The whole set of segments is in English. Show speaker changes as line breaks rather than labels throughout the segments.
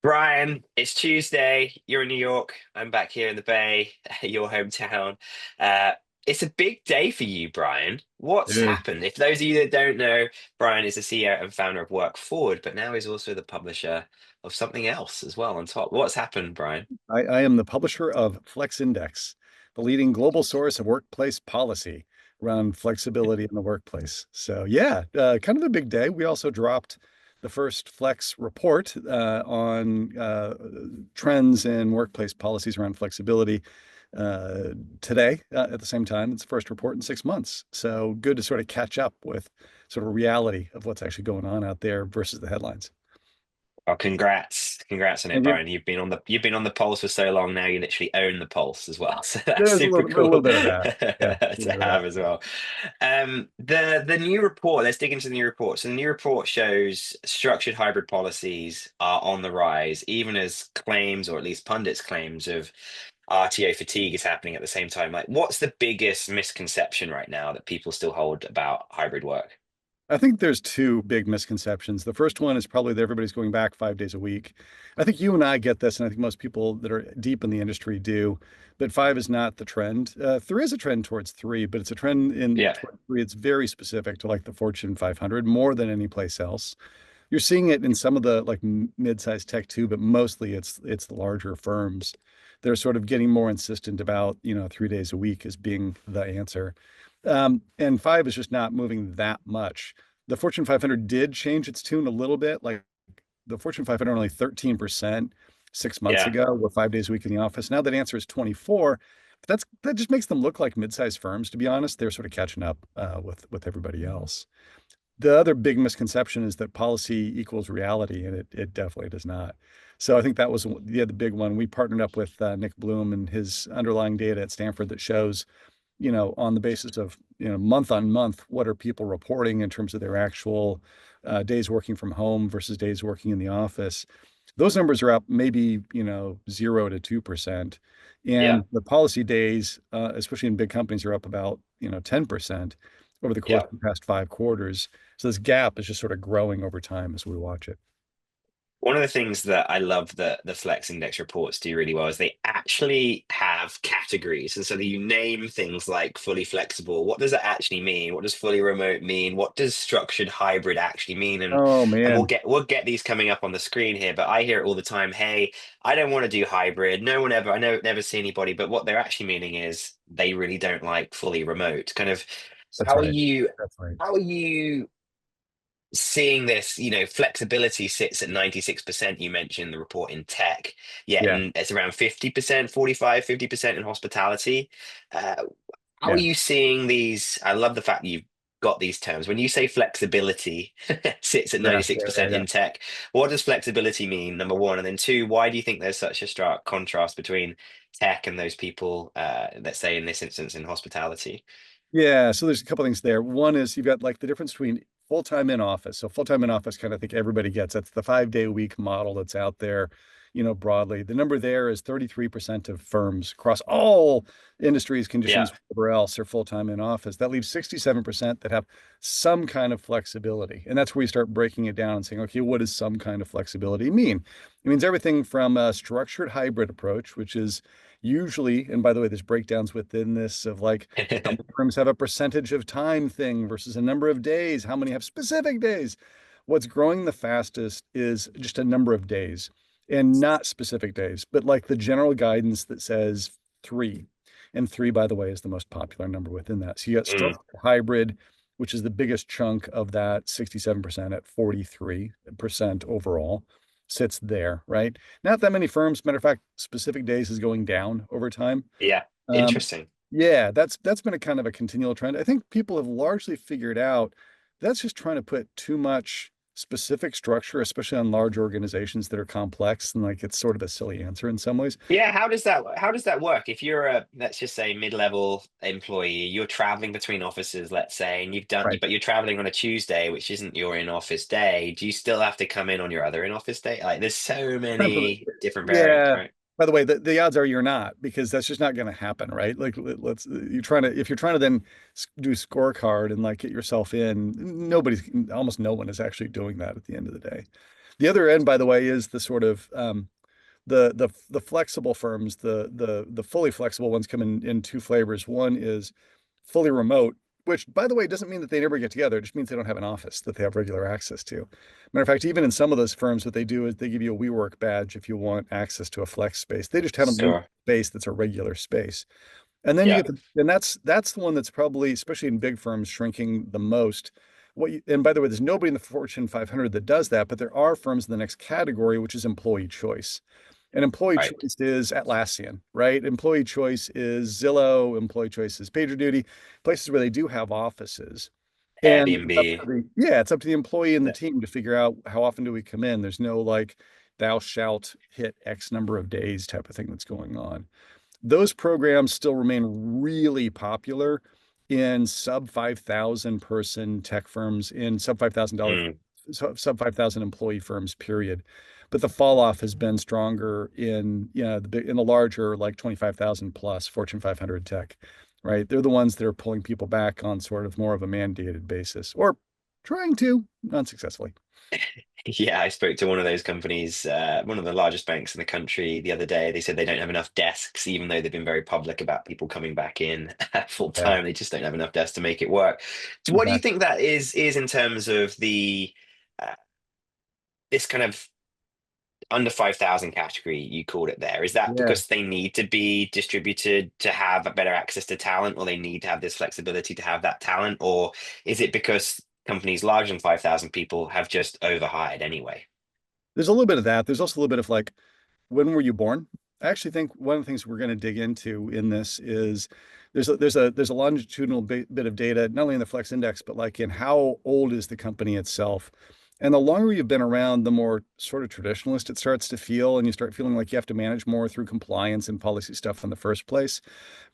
Brian, it's Tuesday. You're in New York. I'm back here in the Bay, your hometown. Uh, it's a big day for you, Brian. What's
Dude,
happened? If those of you that don't know, Brian is the CEO and founder of Work Forward, but now he's also the publisher of something else as well on top. What's happened, Brian?
I am the publisher of Flex Index, the leading global source of workplace policy around flexibility in the workplace. So, yeah, kind of a big day. We also dropped the first Flex report on trends in workplace policies around flexibility today at the same time. It's the first report in 6 months. So, good to sort of catch up with sort of reality of what's actually going on out there versus the headlines.
Oh, congrats on it,
Thank you.
Brian. You've been on the pulse for so long now. You literally own the pulse as well. So that's
There's a
super
little
cool
bit of that. Yeah, a little
to
bit of that.
have as well. The new report. Let's dig into the new report. So the new report shows structured hybrid policies are on the rise, even as claims, or at least pundits' claims of RTO fatigue is happening at the same time. Like, what's the biggest misconception right now that people still hold about hybrid work?
I think there's two big misconceptions. The first one is probably that everybody's going back 5 days a week. I think you and I get this, and I think most people that are deep in the industry do, but five is not the trend. There is a trend towards three, but it's a trend in
Yeah,
toward three. It's very specific to like the Fortune 500 more than any place else. You're seeing it in some of the like mid-sized tech too, but mostly it's the larger firms. They're sort of getting more insistent about, 3 days a week as being the answer. And five is just not moving that much. The Fortune 500 did change its tune a litred bit. Like the Fortune 500 only 13% 6 months
yeah.
ago were 5 days a week in the office. Now that answer is 24. But that just makes them look like mid-sized firms. To be honest, they're sort of catching up with everybody else. The other big misconception is that policy equals reality, and it definitely does not. So I think that was the big one. We partnered up with Nick Bloom and his underlying data at Stanford that shows, on the basis of, month on month, what are people reporting in terms of their actual days working from home versus days working in the office. Those numbers are up maybe, 0 to 2%.
Yeah.
And the policy days, especially in big companies, are up about, 10% over the course
Yeah.
of the past 5 quarters. So this gap is just sort of growing over time as we watch it.
One of the things that I love that the Flex Index reports do really well is they actually have categories. And so that you name things like fully flexible. What does that actually mean? What does fully remote mean? What does structured hybrid actually mean?
Oh
And we'll
man,
get these coming up on the screen here, but I hear it all the time. Hey, I don't want to do hybrid. No one ever, I know never see anybody, but what they're actually meaning is they really don't like fully remote. Kind of
that's
how are
right.
you
That's right.
how are you seeing this, flexibility sits at 96%, you mentioned the report in tech, yet
Yeah,
and it's around 50%, 45, 50% in hospitality. Uh, how are
yeah,
you seeing these? I love the fact that you've got these terms. When you say flexibility sits at
yeah, yeah, yeah,
96%
yeah.
in tech, what does flexibility mean, number one? And then two, why do you think there's such a stark contrast between tech and those people, let's say in this instance in hospitality?
Yeah, so there's a couple things there. One is you've got like the difference between full-time in office. So full-time in office kind of think everybody gets. That's the 5 day a week model that's out there, broadly. The number there is 33% of firms across all industries,
Yeah.
conditions, whatever else are full-time in office. That leaves 67% that have some kind of flexibility. And that's where we start breaking it down and saying, okay, what does some kind of flexibility mean? It means everything from a structured hybrid approach, which is usually, and by the way, there's breakdowns within this of like how many firms have a percentage of time thing versus a number of days, how many have specific days. What's growing the fastest is just a number of days and not specific days, but like the general guidance that says three. And three, by the way, is the most popular number within that. So you got
Mm,
structured hybrid, which is the biggest chunk of that 67% at 43% overall, sits there, right? Not that many firms. Matter of fact, specific days is going down over time.
yeah.
Um,
Interesting.
yeah, that's been a kind of a continual trend. I think people have largely figured out that's just trying to put too much specific structure, especially on large organizations that are complex, and like it's sort of a silly answer in some ways.
Yeah, how does that work? If you're a, let's just say, mid-level employee, you're traveling between offices, let's say, and
Right.
but you're traveling on a Tuesday, which isn't your in-office day. Do you still have to come in on your other in-office day? Like, there's so many different variants,
Yeah.
right?
By the way, the odds are you're not because that's just not going to happen, right? Like let's you're trying to if you're trying to then do scorecard and like get yourself in, almost no one is actually doing that at the end of the day. The other end, by the way, is the sort of the flexible firms, the fully flexible ones come in two flavors. One is fully remote, which by the way doesn't mean that they never get together. It just means they don't have an office that they have regular access to. Matter of fact, even in some of those firms, what they do is they give you a WeWork badge if you want access to a flex space. They just have a WeWork
Sure.
space that's a regular space. And then you
Yeah.
get and that's the one that's probably, especially in big firms, shrinking the most. And by the way, there's nobody in the Fortune 500 that does that, but there are firms in the next category, which is employee choice. And employee
Right.
choice is Atlassian, right? Employee choice is Zillow, employee choice is PagerDuty, places where they do have offices. And it's up to
Airbnb.
yeah, it's up to the employee and the team to figure out how often do we come in. There's no like thou shalt hit X number of days type of thing that's going on. Those programs still remain really popular in sub 5,000 person tech firms, in sub $5,000,
Mm.
sub 5,000 employee firms, period. But the fall off has been stronger in, in the larger, like 25,000 plus Fortune 500 tech, right? They're the ones that are pulling people back on sort of more of a mandated basis, or trying to, unsuccessfully.
Yeah, I spoke to one of those companies, one of the largest banks in the country the other day. They said they don't have enough desks, even though they've been very public about people coming back in full
Yeah,
time. They just don't have enough desks to make it work. So what do you
exactly.
think that is in terms of the uh, this kind of under 5,000 category you called it there? Is that
Yeah.
because they need to be distributed to have a better access to talent, or they need to have this flexibility to have that talent, or is it because companies larger than 5,000 people have just overhired anyway?
There's a little bit of that. There's also a little bit of like, when were you born? I actually think one of the things we're going to dig into in this is there's a longitudinal bit of data, not only in the Flex Index, but like in how old is the company itself. And the longer you've been around, the more sort of traditionalist it starts to feel, and you start feeling like you have to manage more through compliance and policy stuff in the first place.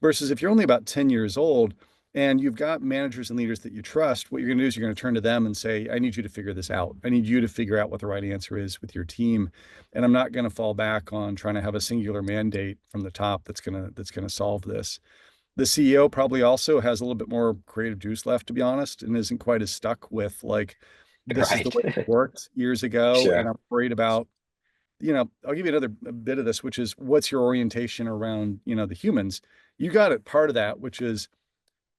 Versus if you're only about 10 years old and you've got managers and leaders that you trust, what you're going to do is you're going to turn to them and say, I need you to figure this out. I need you to figure out what the right answer is with your team. And I'm not going to fall back on trying to have a singular mandate from the top that's going to solve this. The CEO probably also has a little bit more creative juice left, to be honest, and isn't quite as stuck with like, this is the
Right.
way it worked years ago. And
Sure.
I'm worried about, I'll give you another bit of this, which is what's your orientation around, the humans. You got it, part of that, which is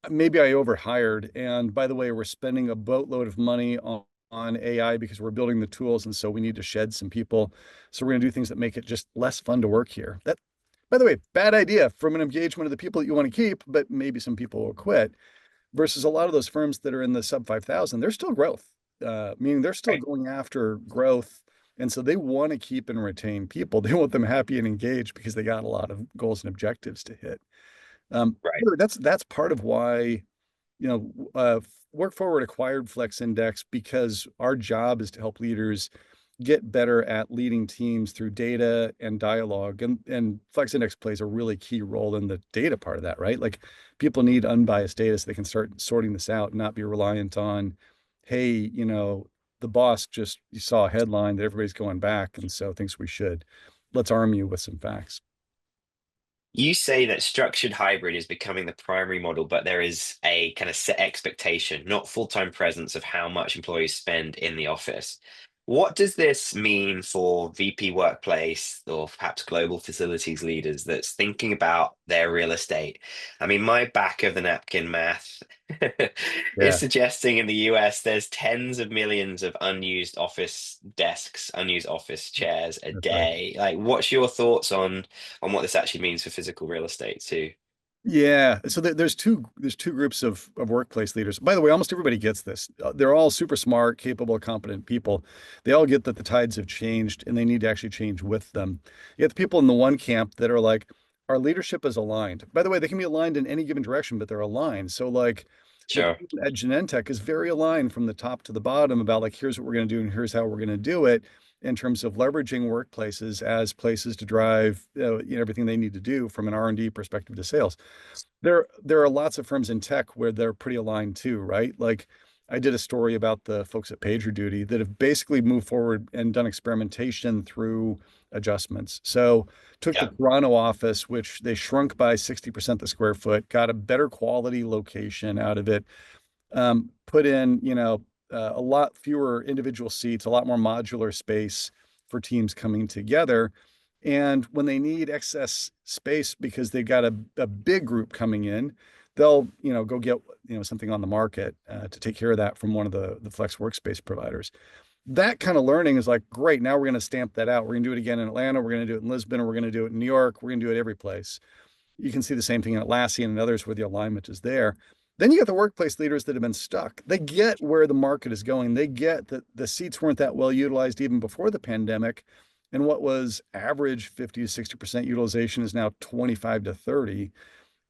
maybe I overhired. And by the way, we're spending a boatload of money on AI because we're building the tools. And so we need to shed some people. So we're going to do things that make it just less fun to work here. That, by the way, bad idea from an engagement of the people that you want to keep, but maybe some people will quit versus a lot of those firms that are in the sub 5,000, they're still growth, meaning they're still
Right.
going after growth. And so they want to keep and retain people. They want them happy and engaged because they got a lot of goals and objectives to hit.
Right.
That's part of why, you know, Work Forward acquired Flex Index because our job is to help leaders get better at leading teams through data and dialogue. And Flex Index plays a really key role in the data part of that, right? Like people need unbiased data so they can start sorting this out and not be reliant on, hey, the boss just you saw a headline that everybody's going back and so thinks we should. Let's arm you with some facts.
You say that structured hybrid is becoming the primary model, but there is a kind of set expectation, not full-time presence of how much employees spend in the office. What does this mean for VP workplace or perhaps global facilities leaders that's thinking about their real estate? I mean, my back of the napkin math is
Yeah.
suggesting in the US there's tens of millions of unused office desks, unused office chairs a
That's right.
day. Like, what's your thoughts on what this actually means for physical real estate too?
Yeah. So there's two groups of workplace leaders. By the way, almost everybody gets this. They're all super smart, capable, competent people. They all get that the tides have changed and they need to actually change with them. You have the people in the one camp that are like, our leadership is aligned. By the way, they can be aligned in any given direction, but they're aligned. So like the
Sure.
team at Genentech is very aligned from the top to the bottom about like, here's what we're going to do and here's how we're going to do it in terms of leveraging workplaces as places to drive everything they need to do from an R&D perspective to sales. There are lots of firms in tech where they're pretty aligned too, right? Like I did a story about the folks at PagerDuty that have basically moved forward and done experimentation through adjustmts. So took the
Yeah.
Toronto office, which they shrunk by 60% the square foot, got a better quality location out of it, put in, a lot fewer individual seats, a lot more modular space for teams coming together. And when they need excess space because they've got a big group coming in, they'll, go get, something on the market to take care of that from one of the flex workspace providers. That kind of learning is like, great, now we're going to stamp that out. We're going to do it again in Atlanta. We're going to do it in Lisbon. We're going to do it in New York. We're going to do it every place. You can see the same thing in Atlassian and others where the alignment is there. Then you get the workplace leaders that have been stuck. They get where the market is going. They get that the seats weren't that well utilized even before the pandemic. And what was average 50 to 60% utilization is now 25 to 30.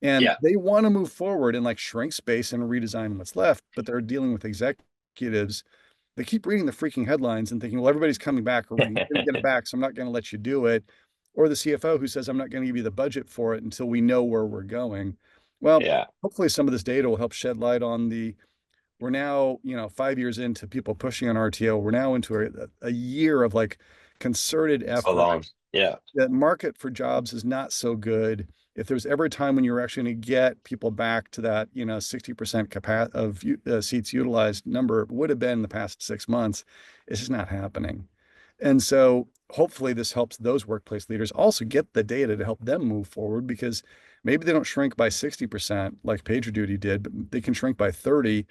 And
Yeah.
they want to move forward and like shrink space and redesign what's left, but they're dealing with executives. They keep reading the freaking headlines and thinking, well, everybody's coming back, or we're going to get it back, so I'm not going to let you do it. Or the CFO who says, I'm not going to give you the budget for it until we know where we're going. Well,
Yeah.
hopefully some of this data will help shed light on we're now, 5 years into people pushing on RTO. We're now into a year of like concerted
Full
effort.
on. Yeah.
The market for jobs is not so good. If there's ever a time when you're actually going to get people back to that, 60% capacity of seats utilized number would have been the past 6 months, it's just not happening. And so hopefully this helps those workplace leaders also get the data to help them move forward, because maybe they don't shrink by 60% like PagerDuty did, but they can shrink by 30.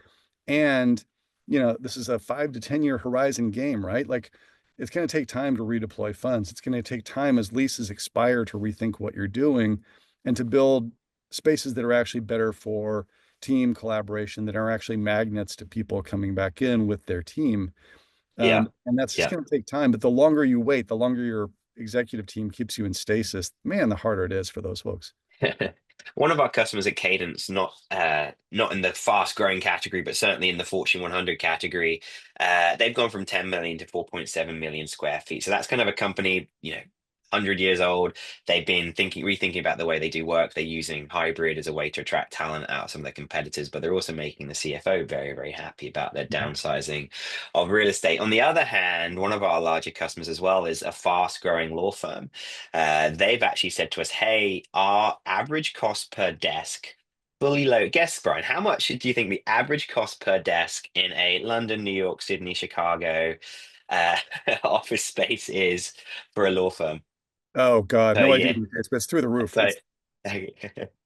And, this is a 5 to 10 year horizon game, right? Like it's going to take time to redeploy funds. It's going to take time as leases expire to rethink what you're doing and to build spaces that are actually better for team collaboration, that are actually magnets to people coming back in with their team.
Yeah.
And that's just
Yeah.
going to take time. But the longer you wait, the longer your executive team keeps you in stasis, man, the harder it is for those folks.
One of our customers at Cadence, not in the fast growing category, but certainly in the Fortune 100 category, they've gone from 10 million to 4.7 million square feet. So that's kind of a company, 100 years old. They've been rethinking about the way they do work. They're using hybrid as a way to attract talent out of some of their competitors, but they're also making the CFO very, very happy about their
Mhm.
downsizing of real estate. On the other hand, one of our larger customers as well is a fast growing law firm. They've actually said to us, hey, our average cost per desk, fully loaded. Guess, Brian, how much do you think the average cost per desk in a London, New York, Sydney, Chicago uh, office space is for a law firm
Oh God,
per
no idea.
year?
It's through the roof.
So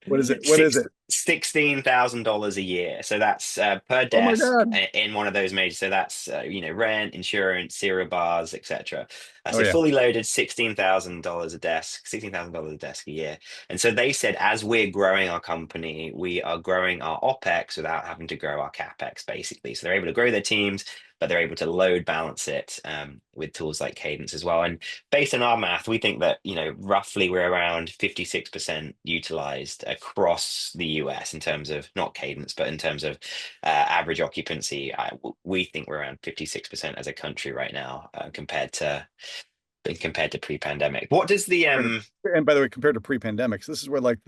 What is it? What is
six
it?
$16,000 a year. So that's per
Oh my
desk
God.
in one of those majors. So that's rent, insurance, cereal bars, etc.
Oh
So
yeah.
fully loaded, $16,000 a desk, $16,000 a desk a year. And so they said, as we're growing our company, we are growing our OpEx without having to grow our CapEx, basically. So they're able to grow their teams, but they're able to load balance it with tools like Cadence as well. And based on our math, we think that, roughly we're around 56% utilized across the US in terms of not cadence, but in terms of average occupancy. We think we're around 56% as a country right now, compared to pre-pandemic. What does the
And by the way, compared to pre-pandemics, this is where like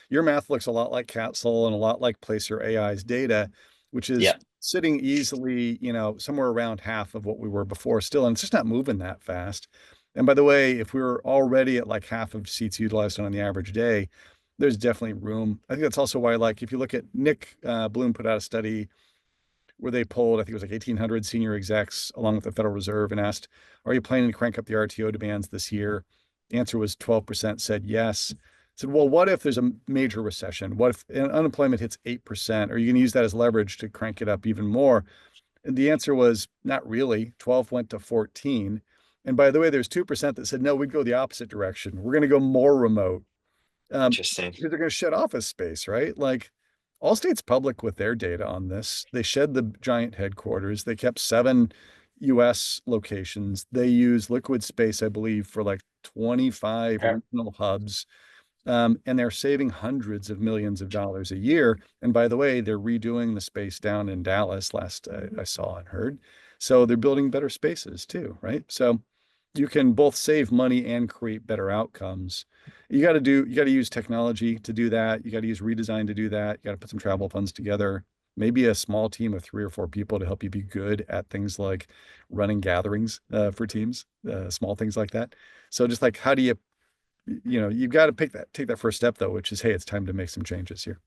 your math looks a lot like Catzel and a lot like Placer AI's data, which is
yeah,
sitting easily, somewhere around half of what we were before still, and it's just not moving that fast. And by the way, if we were already at like half of seats utilized on the average day, there's definitely room. I think that's also why, like, if you look at Nick Bloom put out a study where they polled, I think it was like 1,800 senior execs along with the Federal Reserve and asked, are you planning to crank up the RTO demands this year? The answer was 12% said yes. I said, well, what if there's a major recession? What if unemployment hits 8%? Are you going to use that as leverage to crank it up even more? And the answer was not really. 12 went to 14. And by the way, there's 2% that said, no, we'd go the opposite direction. We're going to go more remote. Um,
interesting.
because they're going to shed office space, right? Like Allstate's public with their data on this. They shed the giant headquarters. They kept 7 US locations. They use liquid space, I believe, for like 25
Okay.
regional hubs. And they're saving hundreds of millions of dollars a year. And by the way, they're redoing the space down in Dallas last I saw and heard. So they're building better spaces too, right? So you can both save money and create better outcomes. You got to use technology to do that. You got to use redesign to do that. You got to put some travel funds together. Maybe a small team of 3 or 4 people to help you be good at things like running gatherings for teams, small things like that. So just like how do you've got to take that first step though, which is, hey, it's time to make some changes here.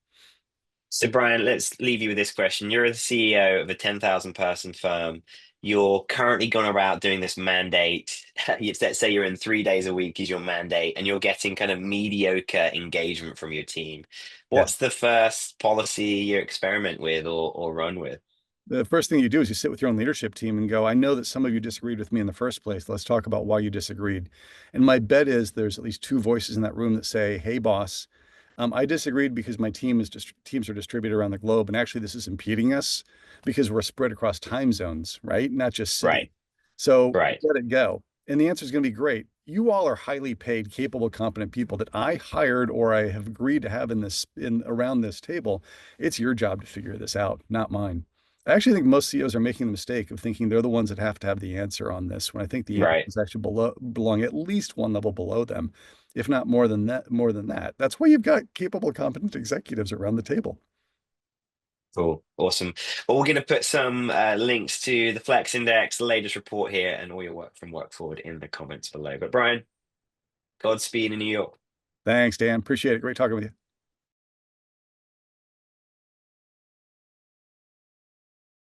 So, Brian, let's leave you with this question. You're the CEO of a 10,000 person firm. You're currently gone about doing this mandate. Let's say you're in 3 days a week is your mandate, and you're getting kind of mediocre engagement from your team.
Yeah.
What's the first policy you experiment with or run with?
The first thing you do is you sit with your own leadership team and go, I know that some of you disagreed with me in the first place. Let's talk about why you disagreed. And my bet is there's at least two voices in that room that say, hey, boss, I disagreed because my teams are distributed around the globe. And actually, this is impeding us because we're spread across time zones, right? Not just city.
Right,
So
right,
let it go. And the answer is going to be great. You all are highly paid, capable, competent people that I hired or I have agreed to have in around this table. It's your job to figure this out, not mine. I actually think most CEOs are making the mistake of thinking they're the ones that have to have the answer on this, when I think the
right.
answers actually belong at least one level below them, if not more than that, more than that. That's why you've got capable, competent executives around the table.
Cool. Awesome. Well, we're going to put some links to the Flex Index, the latest report here, and all your work from Work Forward in the comments below. But Brian, Godspeed in New York.
Thanks, Dan. Appreciate it. Great talking with you.